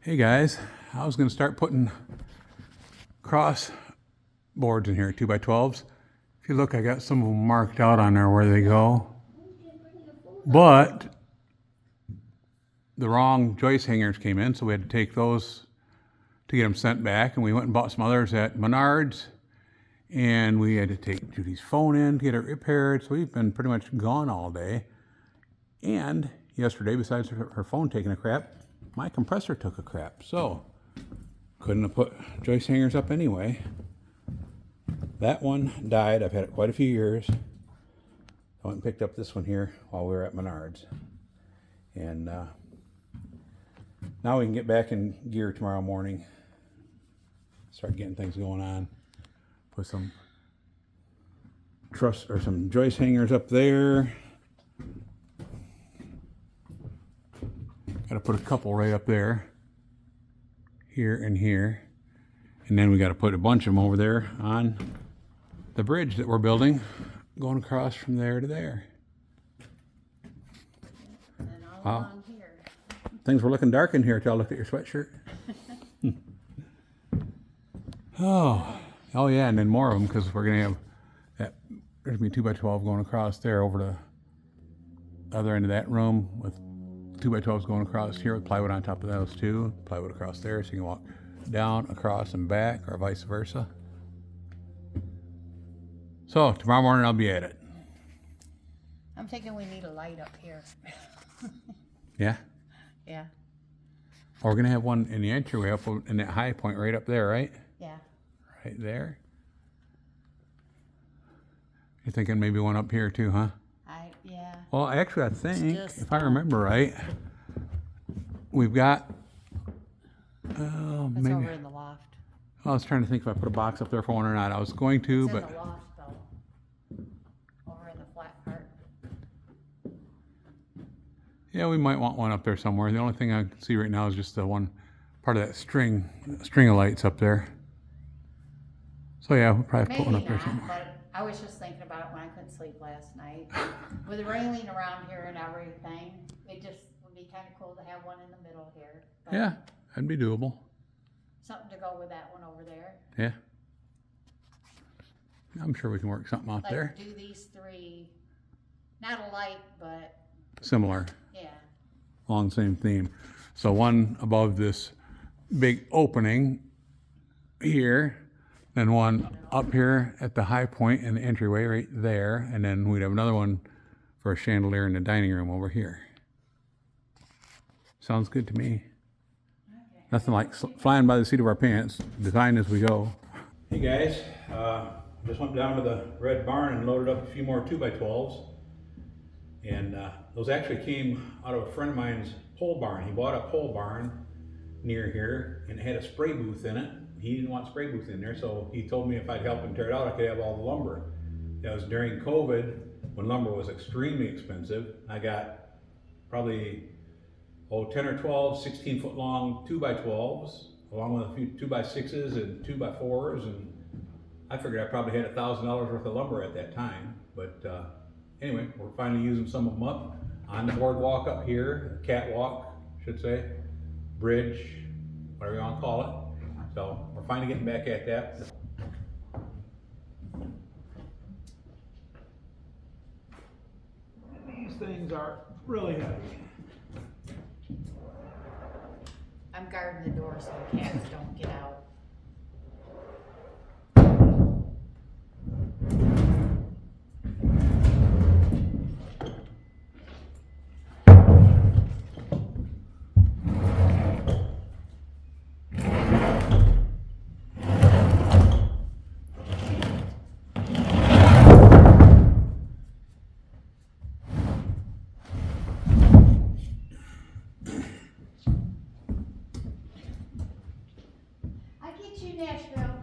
Hey guys, I was going to start putting cross boards in here, 2x12s. If you look, I got some of them marked out on there where they go. But the wrong joist hangers came in, so we had to take those to get them sent back. And we went and bought some others at Menards. And we had to take Judy's phone in to get it repaired. So we've been pretty much gone all day. And yesterday, besides her phone taking a crap, my compressor took a crap. So couldn't have put joist hangers up anyway. That one died. I've had it quite a few years. I went and picked up this one here while we were at Menards. And now we can get back in gear tomorrow morning. Start getting things going on. Put some truss or some joist hangers up there. Got to put a couple right up there. Here and here. And then we got to put a bunch of them over there on the bridge that we're building, going across from there to there. And all along here. Things were looking dark in here till I looked at your sweatshirt. Oh yeah, and then more of them because we're gonna have that. There's gonna be 2x12 going across there over to the other end of that room with 2x12s going across here with plywood on top of those two, plywood across there, so you can walk down, across, and back, or vice versa. So tomorrow morning I'll be at it. I'm thinking we need a light up here. Yeah. Yeah. We're gonna have one in the entryway up in that high point right up there, right? Yeah. Right there. You're thinking maybe one up here too, huh? Yeah. Well, actually, I think, just, if I remember right, we've got, It's maybe, over in the loft. I was trying to think if I put a box up there for one or not. I was going to, It's but in the loft though. Over in the flat part. yeah, we might want one up there somewhere. The only thing I can see right now is just the one part of that string of lights up there. So yeah, we'll probably put one up there Maybe not, somewhere. but I was just thinking about it when I couldn't sleep last night. With the railing around here and everything, it just would be kind of cool to have one in the middle here. But Yeah, that'd be doable. something to go with that one over there. Yeah. I'm sure we can work something out Like there. do these three, not a light, but Similar. yeah. Along the same theme. So one above this big opening here, then one up here at the high point in the entryway right there, and then we'd have another one for a chandelier in the dining room over here. Sounds good to me. Okay. Nothing like flying by the seat of our pants, design as we go. Hey guys, just went down to the Red Barn and loaded up a few more 2x12s. And those actually came out of a friend of mine's pole barn. He bought a pole barn near here and it had a spray booth in it. He didn't want spray booth in there, so he told me if I'd help him tear it out, I could have all the lumber. That was during COVID, when lumber was extremely expensive. I got probably 10 or 12 16-foot long 2x12s, along with a few 2x6s and 2x4s, and I figured I probably had $1,000 worth of lumber at that time. But anyway, we're finally using some of them up on the boardwalk up here, catwalk, I should say, bridge, whatever you want to call it. So we're finally getting back at that. These things are really heavy. I'm guarding the door so the cats don't get out. I get you, Nashville.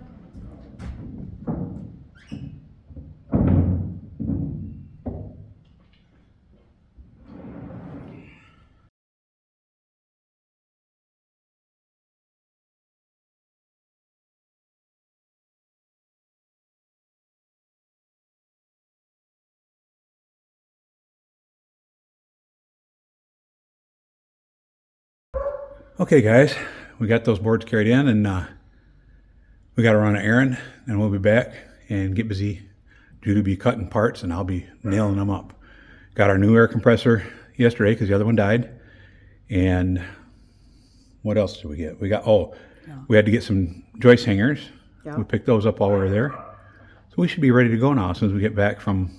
Okay guys, we got those boards carried in, and we got to run an errand, and we'll be back and get busy. Judy will be cutting parts, and I'll be nailing them up. Got our new air compressor yesterday because the other one died. And what else did we get? We had to get some joist hangers. Yeah. We picked those up while we were there. So we should be ready to go now as soon as we get back from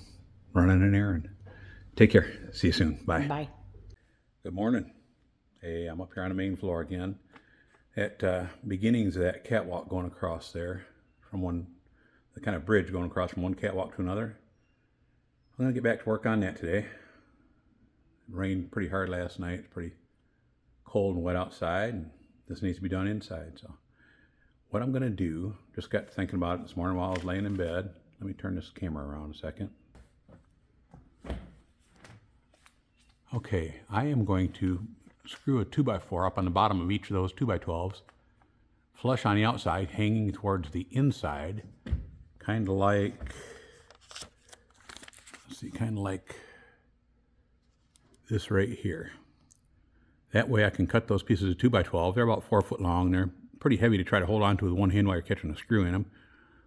running an errand. Take care. See you soon. Bye. Bye. Good morning. Hey, I'm up here on the main floor again at beginnings of that catwalk going across there from the kind of bridge going across from one catwalk to another. I'm going to get back to work on that today. It rained pretty hard last night. It's pretty cold and wet outside, and this needs to be done inside. So what I'm going to do, just got thinking about it this morning while I was laying in bed. Let me turn this camera around a second. Okay, I am going to screw a 2x4 up on the bottom of each of those 2x12s, flush on the outside, hanging towards the inside, kind of like, let's see, kind of like this right here. That way I can cut those pieces of 2x12. They're about 4 foot long. They're pretty heavy to try to hold on to with one hand while you're catching a screw in them.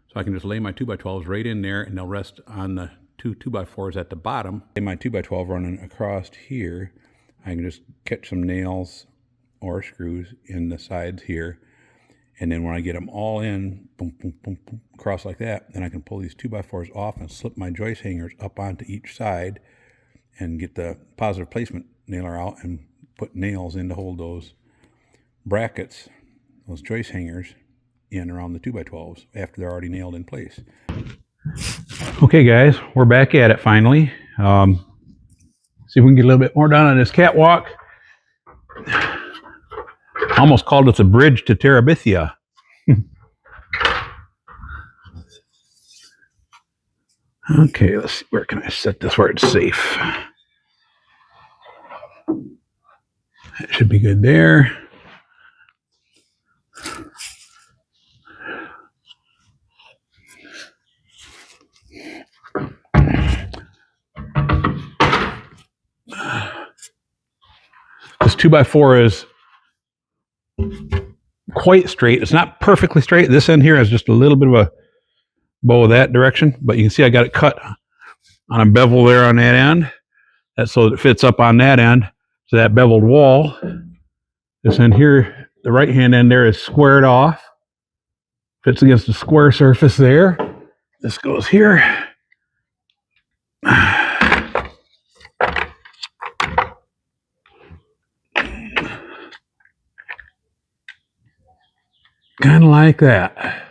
So I can just lay my 2x12s right in there, and they'll rest on the two 2x4s at the bottom. Lay my 2x12 running across here. I can just catch some nails or screws in the sides here. And then when I get them all in, boom, boom, boom, boom, across like that, then I can pull these 2x4s off and slip my joist hangers up onto each side and get the positive placement nailer out and put nails in to hold those brackets, those joist hangers, in around the 2x12s after they're already nailed in place. Okay, guys, we're back at it finally. See if we can get a little bit more done on this catwalk. Almost called this a bridge to Terabithia. Okay, let's see, where can I set this where it's safe? That should be good there. This 2x4 is quite straight. It's not perfectly straight. This end here has just a little bit of a bow that direction, but you can see I got it cut on a bevel there on that end. That's so that it fits up on that end to that beveled wall. This end here, the right hand end there is squared off. Fits against the square surface there. This goes here. Kind of like that.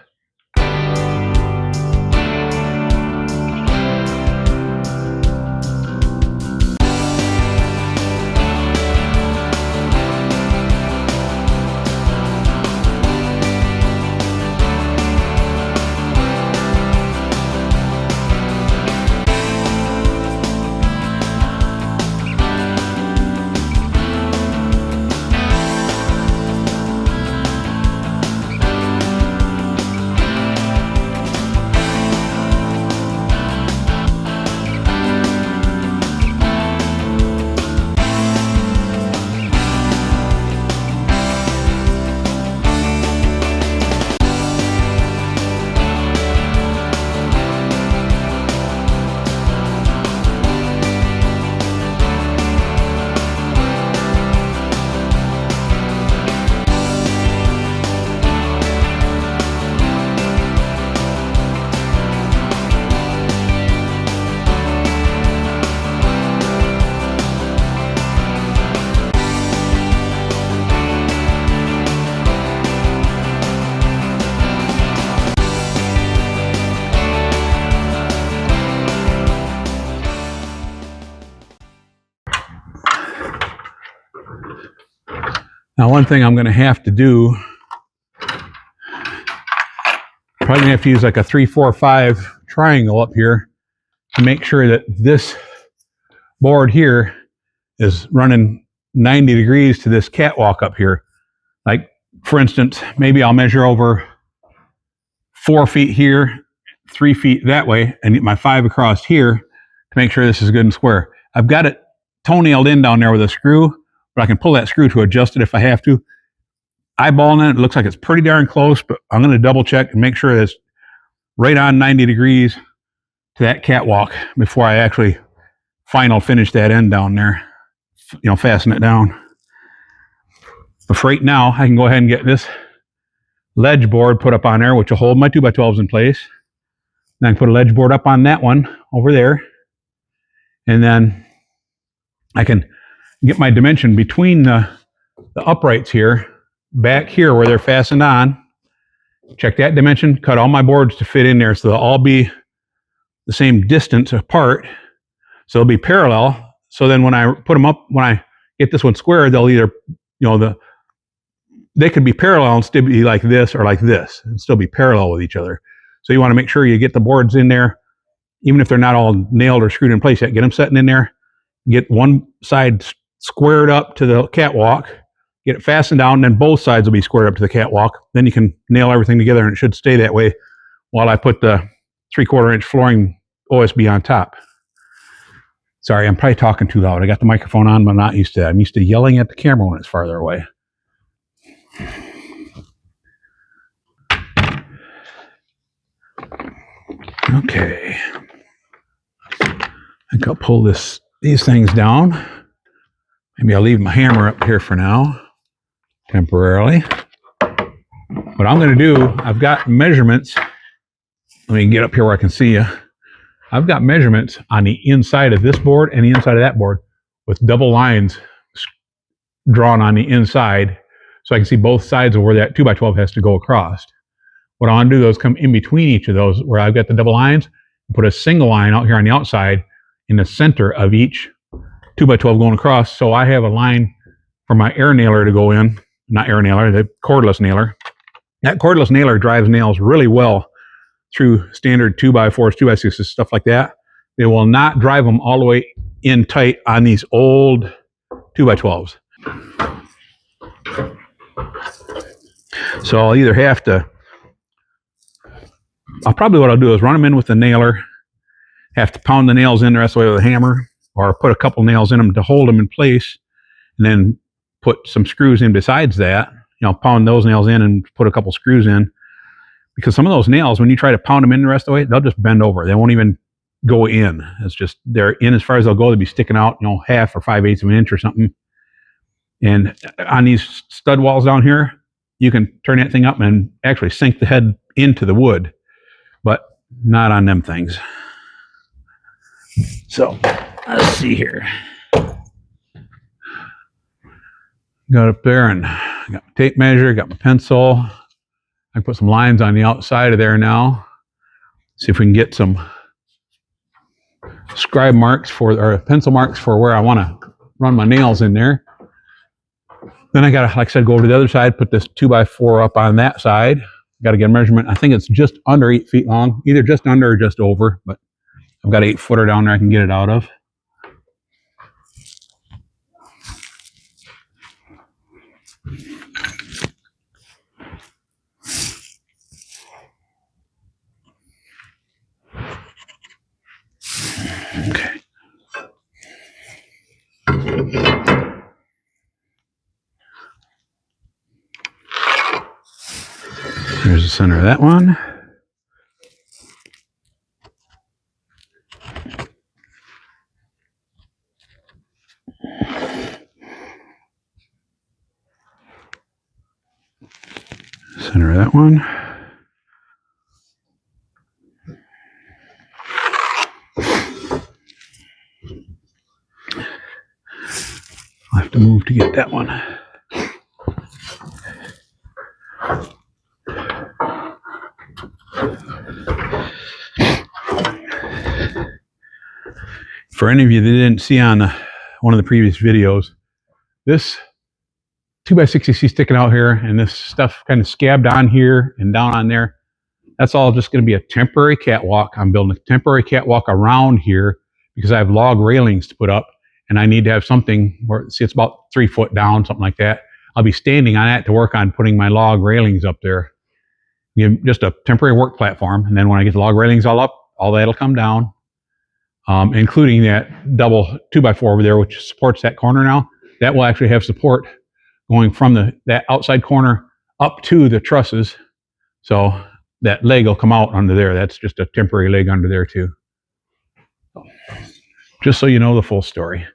Now, one thing I'm going to have to do, probably going to have to use like a 3, 4, 5 triangle up here to make sure that this board here is running 90 degrees to this catwalk up here. Like, for instance, maybe I'll measure over 4 feet here, 3 feet that way, and get my 5 across here to make sure this is good and square. I've got it toenailed in down there with a screw, but I can pull that screw to adjust it if I have to. eyeballing it. It looks like it's pretty darn close, but I'm going to double check and make sure that it's right on 90 degrees to that catwalk before I actually finish that end down there. Fasten it down. But for right now, I can go ahead and get this ledge board put up on there, which will hold my 2x12s in place. Then I can put a ledge board up on that one over there. And then I can get my dimension between the uprights here, back here where they're fastened on. Check that dimension, cut all my boards to fit in there so they'll all be the same distance apart. So they'll be parallel. So then when I put them up, when I get this one square, they'll either, they could be parallel and still be like this or like this and still be parallel with each other. So you want to make sure you get the boards in there, even if they're not all nailed or screwed in place yet. Get them setting in there. Get one side squared up to the catwalk. Get it fastened down, and then both sides will be squared up to the catwalk. Then you can nail everything together, and it should stay that way while I put the 3/4 inch flooring OSB on top. Sorry, I'm probably talking too loud. I got the microphone on, but I'm not used to that. I'm used to yelling at the camera when it's farther away. Okay. I think I'll pull these things down. Maybe I'll leave my hammer up here for now, temporarily. What I'm going to do, I've got measurements. Let me get up here where I can see you. I've got measurements on the inside of this board and the inside of that board with double lines drawn on the inside so I can see both sides of where that 2x12 has to go across. What I want to do is come in between each of those where I've got the double lines and put a single line out here on the outside in the center of each 2x12 going across. So I have a line for my air nailer to go in, not air nailer, the cordless nailer. That cordless nailer drives nails really well through standard 2x4s, 2x6s, stuff like that. They will not drive them all the way in tight on these old 2x12s. So I'll either have to, what I'll do is run them in with the nailer, have to pound the nails in the rest of the way with a hammer, or put a couple nails in them to hold them in place, and then put some screws in besides that. Pound those nails in and put a couple screws in. Because some of those nails, when you try to pound them in the rest of the way, they'll just bend over. They won't even go in. It's just, they're in as far as they'll go. They'll be sticking out, 1/2 or 5/8 of an inch or something. And on these stud walls down here, you can turn that thing up and actually sink the head into the wood, but not on them things. So let's see here. Got up there and got my tape measure, got my pencil. I can put some lines on the outside of there now. See if we can get some scribe marks or pencil marks for where I want to run my nails in there. Then I got to, like I said, go over to the other side, put this 2x4 up on that side. Got to get a measurement. I think it's just under 8 feet long, either just under or just over, but I've got an 8-footer down there I can get it out of. Okay. There's the center of that one. Center of that one. I'll have to move to get that one. For any of you that didn't see on one of the previous videos, this 2x60 sticking out here and this stuff kind of scabbed on here and down on there, that's all just going to be a temporary catwalk. I'm building a temporary catwalk around here because I have log railings to put up, and I need to have something where, see, it's about 3 foot down, something like that. I'll be standing on that to work on putting my log railings up there. Just a temporary work platform, and then when I get the log railings all up, all that'll come down, including that double 2x4 over there, which supports that corner now. That will actually have support going from that outside corner up to the trusses. So that leg will come out under there. That's just a temporary leg under there too. Just so you know the full story.